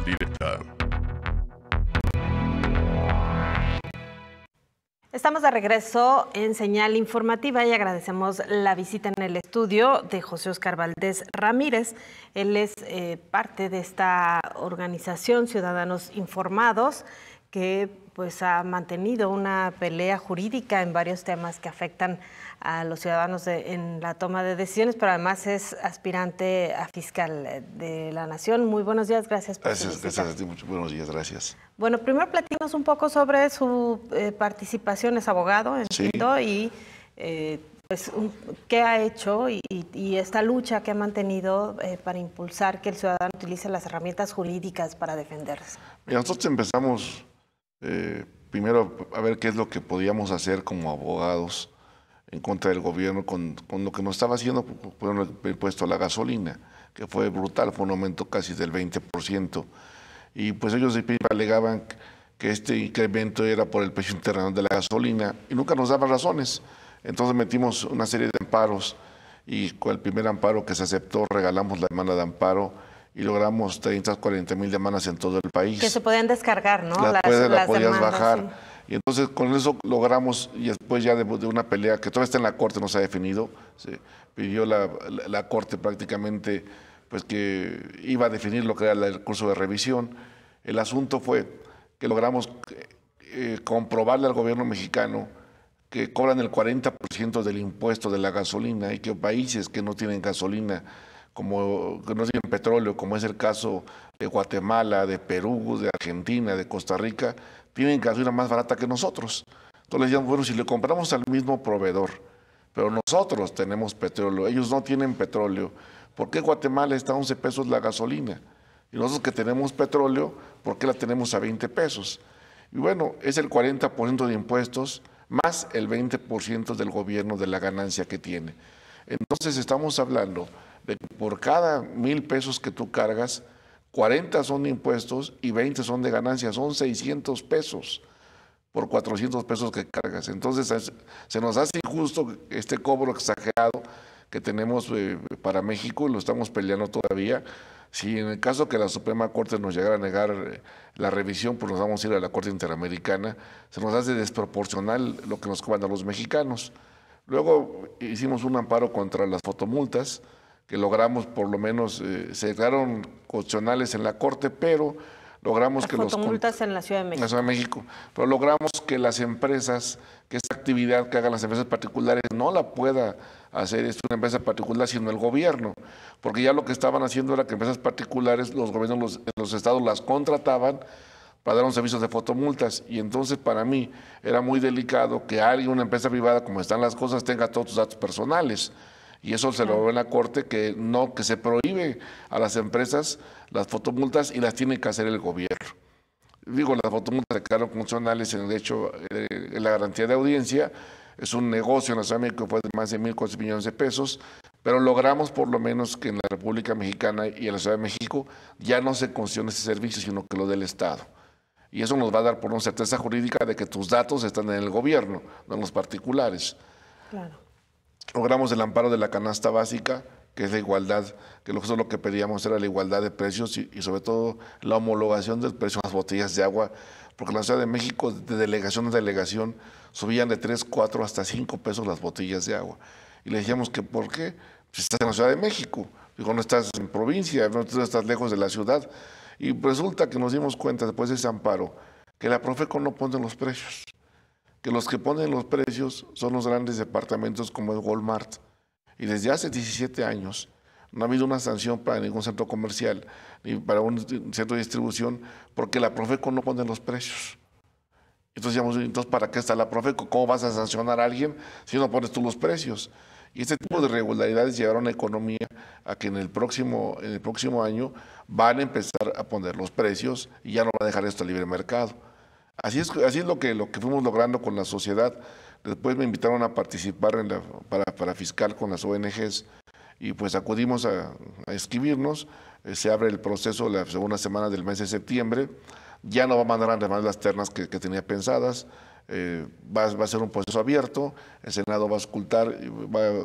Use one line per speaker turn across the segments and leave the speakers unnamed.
Directa.
Estamos de regreso en Señal Informativa y agradecemos la visita en el estudio de José Óscar Valdés Ramírez. Él es parte de esta organización Ciudadanos Informados, que pues ha mantenido una pelea jurídica en varios temas que afectan a los ciudadanos en la toma de decisiones, pero además es aspirante a fiscal de la Nación. Muy buenos días, gracias por su visita.
Gracias a ti, muchos buenos días, gracias.
Bueno, primero platícanos un poco sobre su participación, es abogado, entiendo, sí. Y pues qué ha hecho y esta lucha que ha mantenido para impulsar que el ciudadano utilice las herramientas jurídicas para defenderse.
Mira, nosotros empezamos primero a ver qué es lo que podíamos hacer como abogados en contra del gobierno con lo que nos estaba haciendo por el impuesto a la gasolina, que fue brutal, fue un aumento casi del 20%. Y pues ellos alegaban que este incremento era por el precio internacional de la gasolina y nunca nos daban razones. Entonces metimos una serie de amparos y con el primer amparo que se aceptó regalamos la demanda de amparo y logramos 40,000 demandas en todo el país.
Que se podían descargar, ¿no?
La podías
demandas,
bajar.
Sí.
Y entonces con eso logramos, y después ya de una pelea que todavía está en la Corte, no se ha definido, se pidió la Corte prácticamente pues que iba a definir lo que era el recurso de revisión. El asunto fue que logramos comprobarle al gobierno mexicano que cobran el 40% del impuesto de la gasolina y que países que no tienen gasolina, como que no tienen petróleo, como es el caso de Guatemala, de Perú, de Argentina, de Costa Rica, tienen gasolina más barata que nosotros. Entonces le decíamos, bueno, si le compramos al mismo proveedor, pero nosotros tenemos petróleo, ellos no tienen petróleo, ¿por qué Guatemala está a 11 pesos la gasolina? Y nosotros que tenemos petróleo, ¿por qué la tenemos a 20 pesos? Y bueno, es el 40% de impuestos más el 20% del gobierno de la ganancia que tiene. Entonces estamos hablando de que por cada 1,000 pesos que tú cargas, 40 son de impuestos y 20 son de ganancia, son 600 pesos por 400 pesos que cargas. Entonces se nos hace injusto este cobro exagerado que tenemos para México y lo estamos peleando todavía. Si en el caso que la Suprema Corte nos llegara a negar la revisión, pues nos vamos a ir a la Corte Interamericana, se nos hace desproporcional lo que nos cobran a los mexicanos. Luego hicimos un amparo contra las fotomultas, que logramos por lo menos, se declararon constitucionales en la Corte, pero logramos
las
que
fotomultas en la Ciudad de México.
En la Ciudad de México. Pero logramos que las empresas, que esta actividad que hagan las empresas particulares no la pueda hacer una empresa particular, sino el gobierno. Porque ya lo que estaban haciendo era que empresas particulares, los gobiernos en los estados las contrataban para dar un servicio de fotomultas. Y entonces para mí era muy delicado que alguien, una empresa privada, como están las cosas, tenga todos tus datos personales. Y eso se logró en la Corte, que se prohíbe a las empresas las fotomultas y las tiene que hacer el gobierno. Digo, las fotomultas se declararon funcionales en el hecho de la garantía de audiencia. Es un negocio en la Ciudad de México que fue de más de 1,400 millones de pesos, pero logramos por lo menos que en la República Mexicana y en la Ciudad de México ya no se concesione ese servicio, sino que lo dé el Estado. Y eso nos va a dar por una certeza jurídica de que tus datos están en el gobierno, no en los particulares.
Claro.
Logramos el amparo de la canasta básica, que es la igualdad, que nosotros lo que pedíamos era la igualdad de precios y sobre todo la homologación del precio de las botellas de agua, porque en la Ciudad de México, de delegación a delegación, subían de 3, 4 hasta 5 pesos las botellas de agua. Y le decíamos que ¿por qué? Pues estás en la Ciudad de México, digo, no estás en provincia, no estás lejos de la ciudad. Y resulta que nos dimos cuenta después de ese amparo que la Profeco no pone los precios, que los que ponen los precios son los grandes departamentos como el Walmart. Y desde hace 17 años no ha habido una sanción para ningún centro comercial ni para un centro de distribución porque la Profeco no pone los precios. Entonces decíamos, entonces ¿para qué está la Profeco? ¿Cómo vas a sancionar a alguien si no pones tú los precios? Y este tipo de irregularidades llevaron a la economía a que en el próximo año van a empezar a poner los precios y ya no van a dejar esto al libre mercado. Así es lo que fuimos logrando con la sociedad. Después me invitaron a participar para fiscal con las ONGs y pues acudimos a inscribirnos. Se abre el proceso la segunda semana del mes de septiembre. Ya no va a mandar a remar las ternas que tenía pensadas. Va a ser un proceso abierto, el Senado va a auscultar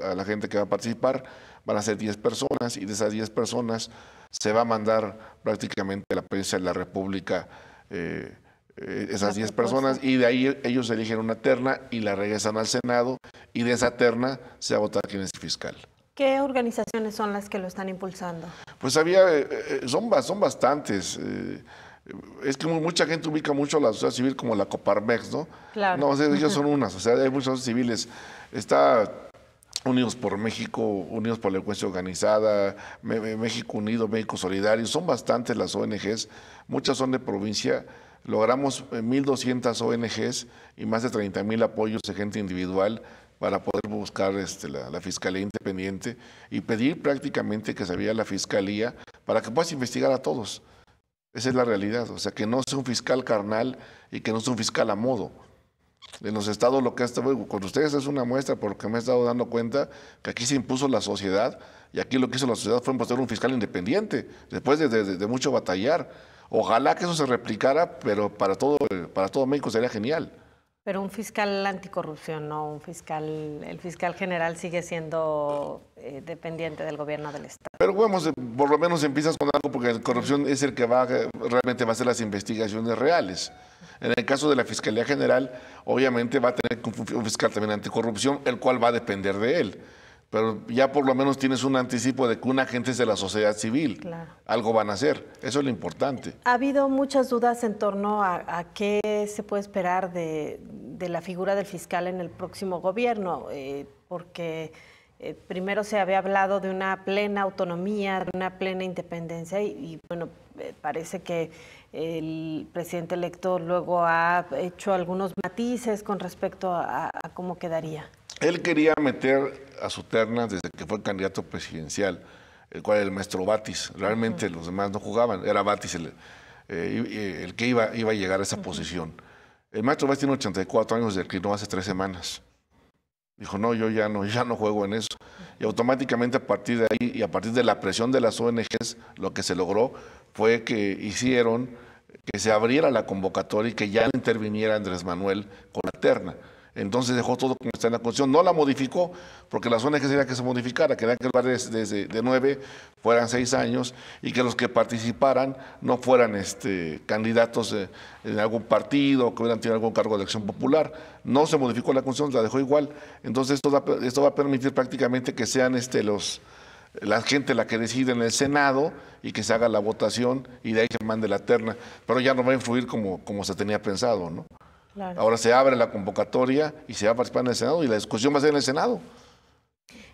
a la gente que va a participar, van a ser 10 personas y de esas 10 personas se va a mandar prácticamente a la presidencia de la República esas 10 personas y de ahí ellos eligen una terna y la regresan al Senado y de esa terna se va a votar quién es el fiscal.
¿Qué organizaciones son las que lo están impulsando?
Pues son bastantes. Es que mucha gente ubica mucho a la sociedad civil como la Coparmex, ¿no?
Claro.
No, o sea, ellos son unas, o sea, hay muchos civiles. Está Unidos por México, Unidos por la Delincuencia Organizada, México Unido, México Solidario, son bastantes las ONGs, muchas son de provincia. Logramos 1,200 ONGs y más de 30,000 apoyos de gente individual para poder buscar la Fiscalía Independiente y pedir prácticamente que se vaya la Fiscalía para que puedas investigar a todos. Esa es la realidad, o sea, que no sea un fiscal carnal y que no sea un fiscal a modo. En los estados lo que ha estado, con ustedes es una muestra porque me he estado dando cuenta que aquí se impuso la sociedad y aquí lo que hizo la sociedad fue imponer un fiscal independiente, después de mucho batallar. Ojalá que eso se replicara, pero para todo México sería genial.
Pero un fiscal anticorrupción, no el fiscal general sigue siendo dependiente del gobierno del estado.
Pero bueno, por lo menos empiezas con algo porque la corrupción es el que realmente va a hacer las investigaciones reales. En el caso de la Fiscalía General, obviamente va a tener un fiscal también anticorrupción, el cual va a depender de él. Pero ya por lo menos tienes un anticipo de que un agente es de la sociedad civil. Claro. Algo van a hacer. Eso es lo importante.
Ha habido muchas dudas en torno a qué se puede esperar de la figura del fiscal en el próximo gobierno, porque primero se había hablado de una plena autonomía, de una plena independencia y bueno, parece que el presidente electo luego ha hecho algunos matices con respecto a cómo quedaría.
Él quería meter a su terna desde que fue candidato presidencial, el cual era el maestro Batis. Realmente los demás no jugaban, era Batis el que iba a llegar a esa posición. El maestro Batis tiene 84 años, se declinó hace 3 semanas. Dijo, no, yo ya no juego en eso. Y automáticamente a partir de ahí y a partir de la presión de las ONGs, lo que se logró fue que hicieron que se abriera la convocatoria y que ya interviniera Andrés Manuel con la terna. Entonces dejó todo como está en la Constitución. No la modificó, porque las ONGs querían que se modificara, querían que en lugar de 9 fueran 6 años y que los que participaran no fueran candidatos en algún partido, que hubieran tenido algún cargo de elección popular. No se modificó la Constitución, la dejó igual. Entonces esto va a permitir prácticamente que sean la gente la que decide en el Senado y que se haga la votación y de ahí se mande la terna. Pero ya no va a influir como se tenía pensado, ¿no? Claro. Ahora se abre la convocatoria y se va a participar en el Senado y la discusión va a ser en el Senado.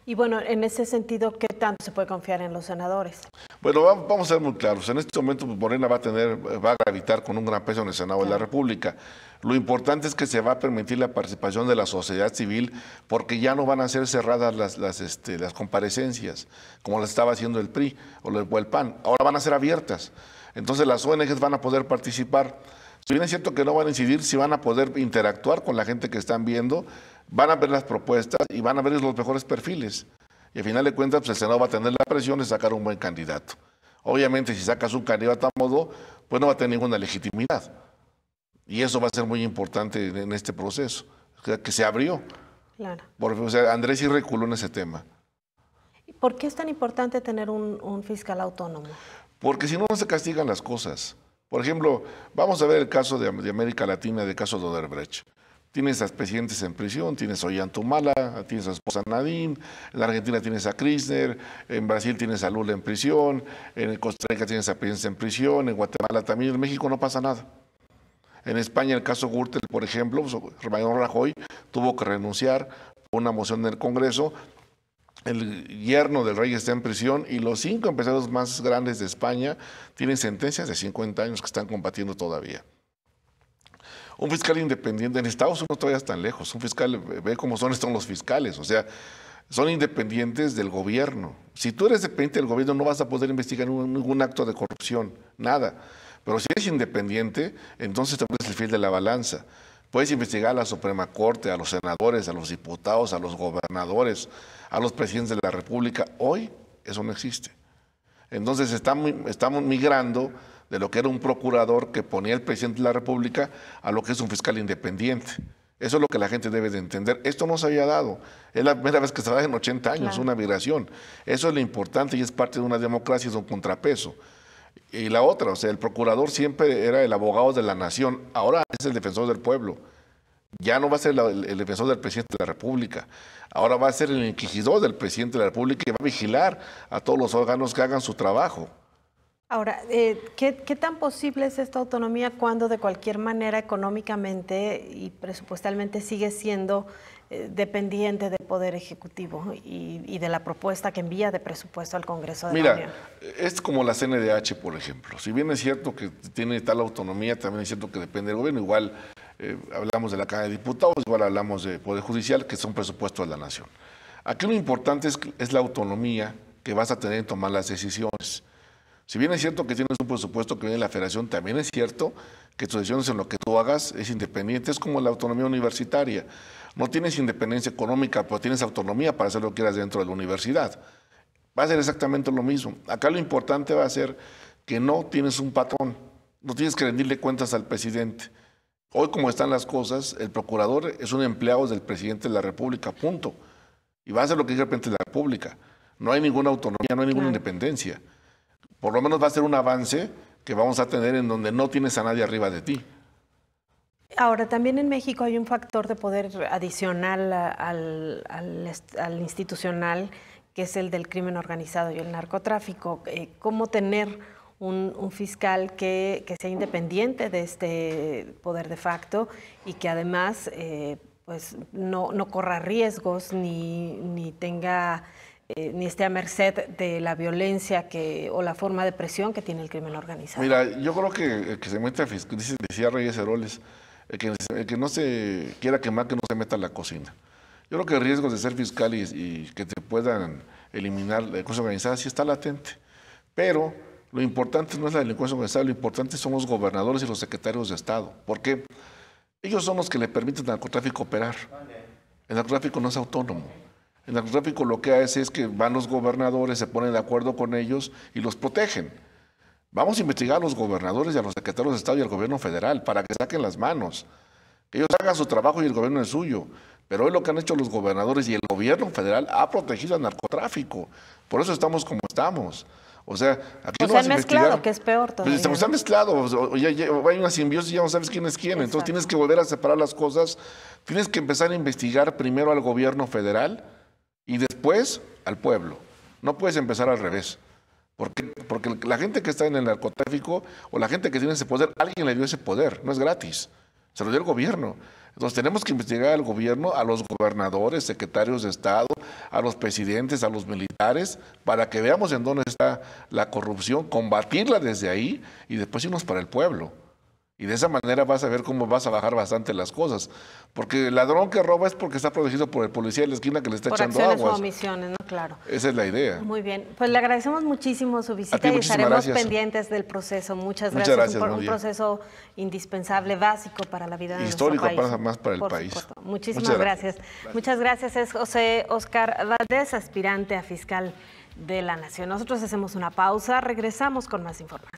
Y bueno, en ese sentido, ¿qué tanto se puede confiar en los senadores?
Bueno, vamos a ser muy claros. En este momento Morena va a gravitar con un gran peso en el Senado de la República. Lo importante es que se va a permitir la participación de la sociedad civil porque ya no van a ser cerradas las comparecencias, como las estaba haciendo el PRI o el PAN. Ahora van a ser abiertas. Entonces las ONGs van a poder participar. Si bien es cierto que no van a incidir, si van a poder interactuar con la gente que están viendo, van a ver las propuestas y van a ver los mejores perfiles. Y al final de cuentas, pues el Senado va a tener la presión de sacar un buen candidato. Obviamente, si sacas un candidato a modo, pues no va a tener ninguna legitimidad. Y eso va a ser muy importante en este proceso, que se abrió.
Claro.
Porque, Andrés sí reculó en ese tema.
¿Por qué es tan importante tener un fiscal autónomo?
Porque si no, no se castigan las cosas. Por ejemplo, vamos a ver el caso de América Latina, el caso de Odebrecht. Tienes a expresidentes en prisión, tienes a Ollantumala, tienes a su esposa Nadine, en la Argentina tienes a Kirchner, en Brasil tienes a Lula en prisión, en Costa Rica tienes a presidentes en prisión, en Guatemala también, en México no pasa nada. En España, el caso Gürtel, por ejemplo, Mariano Rajoy tuvo que renunciar por una moción del Congreso. El yerno del rey está en prisión y los 5 empresarios más grandes de España tienen sentencias de 50 años que están combatiendo todavía. Un fiscal independiente, en Estados Unidos todavía están lejos, un fiscal, ve cómo son los fiscales, o sea, son independientes del gobierno. Si tú eres dependiente del gobierno no vas a poder investigar ningún acto de corrupción, nada. Pero si eres independiente, entonces te pones el fiel de la balanza. Puedes investigar a la Suprema Corte, a los senadores, a los diputados, a los gobernadores, a los presidentes de la República. Hoy eso no existe. Entonces estamos migrando de lo que era un procurador que ponía el presidente de la República a lo que es un fiscal independiente. Eso es lo que la gente debe de entender. Esto no se había dado. Es la primera vez que se da en 80 años, claro. Una migración. Eso es lo importante y es parte de una democracia, es un contrapeso. Y la otra, o sea, el procurador siempre era el abogado de la nación, ahora es el defensor del pueblo. Ya no va a ser el defensor del presidente de la República, ahora va a ser el inquisidor del presidente de la República y va a vigilar a todos los órganos que hagan su trabajo.
Ahora, ¿qué tan posible es esta autonomía cuando de cualquier manera económicamente y presupuestalmente sigue siendo dependiente del Poder Ejecutivo y de la propuesta que envía de presupuesto al Congreso de la Unión?
Es como la CNDH, por ejemplo. Si bien es cierto que tiene tal autonomía, también es cierto que depende del gobierno. Igual hablamos de la Cámara de Diputados, igual hablamos de Poder Judicial, que son presupuestos de la Nación. Aquí lo importante es la autonomía que vas a tener en tomar las decisiones. Si bien es cierto que tienes un presupuesto que viene de la Federación, también es cierto que tus decisiones en lo que tú hagas es independiente, es como la autonomía universitaria. No tienes independencia económica, pero tienes autonomía para hacer lo que quieras dentro de la universidad. Va a ser exactamente lo mismo. Acá lo importante va a ser que no tienes un patrón, no tienes que rendirle cuentas al presidente. Hoy, como están las cosas, el procurador es un empleado del presidente de la República, punto. Y va a hacer lo que diga el presidente de la República. No hay ninguna autonomía, no hay ninguna independencia. Por lo menos va a ser un avance que vamos a tener en donde no tienes a nadie arriba de ti.
Ahora, también en México hay un factor de poder adicional al institucional, que es el del crimen organizado y el narcotráfico. ¿Cómo tener un fiscal que sea independiente de este poder de facto y que además pues no corra riesgos ni tenga... ni esté a merced de la violencia o la forma de presión que tiene el crimen organizado? Mira,
yo creo que se meta, decía Reyes Heroles, que no se quiera quemar, que no se meta a la cocina. Yo creo que el riesgo de ser fiscal y que te puedan eliminar la delincuencia organizada sí está latente. Pero lo importante no es la delincuencia organizada, lo importante son los gobernadores y los secretarios de Estado. Porque ellos son los que le permiten al narcotráfico operar. El narcotráfico no es autónomo. El narcotráfico lo que hace es que van los gobernadores, se ponen de acuerdo con ellos y los protegen. Vamos a investigar a los gobernadores y a los secretarios de Estado y al gobierno federal para que saquen las manos. Que ellos hagan su trabajo y el gobierno es suyo. Pero hoy lo que han hecho los gobernadores y el gobierno federal ha protegido al narcotráfico. Por eso estamos como estamos. O sea, aquí no vas a investigar.
Mezclado, que es peor todavía.
Pues están mezclados. Hay una simbiosis y ya no sabes quién es quién. Entonces tienes que volver a separar las cosas. Tienes que empezar a investigar primero al gobierno federal y después al pueblo. No puedes empezar al revés. Porque la gente que está en el narcotráfico o la gente que tiene ese poder, alguien le dio ese poder, no es gratis. Se lo dio el gobierno. Entonces tenemos que investigar al gobierno, a los gobernadores, secretarios de Estado, a los presidentes, a los militares, para que veamos en dónde está la corrupción, combatirla desde ahí y después irnos para el pueblo. Y de esa manera vas a ver cómo vas a bajar bastante las cosas. Porque el ladrón que roba es porque está protegido por el policía de la esquina que le está echando aguas.
Por acciones o omisiones, ¿no? Claro.
Esa es la idea.
Muy bien. Pues le agradecemos muchísimo su visita y estaremos pendientes del proceso. Muchas gracias. Un proceso indispensable, básico para la vida de nuestro país.
Histórico, más para el país.
Muchísimas gracias. Muchas gracias. Es José Óscar Valdés, aspirante a fiscal de la Nación. Nosotros hacemos una pausa. Regresamos con más información.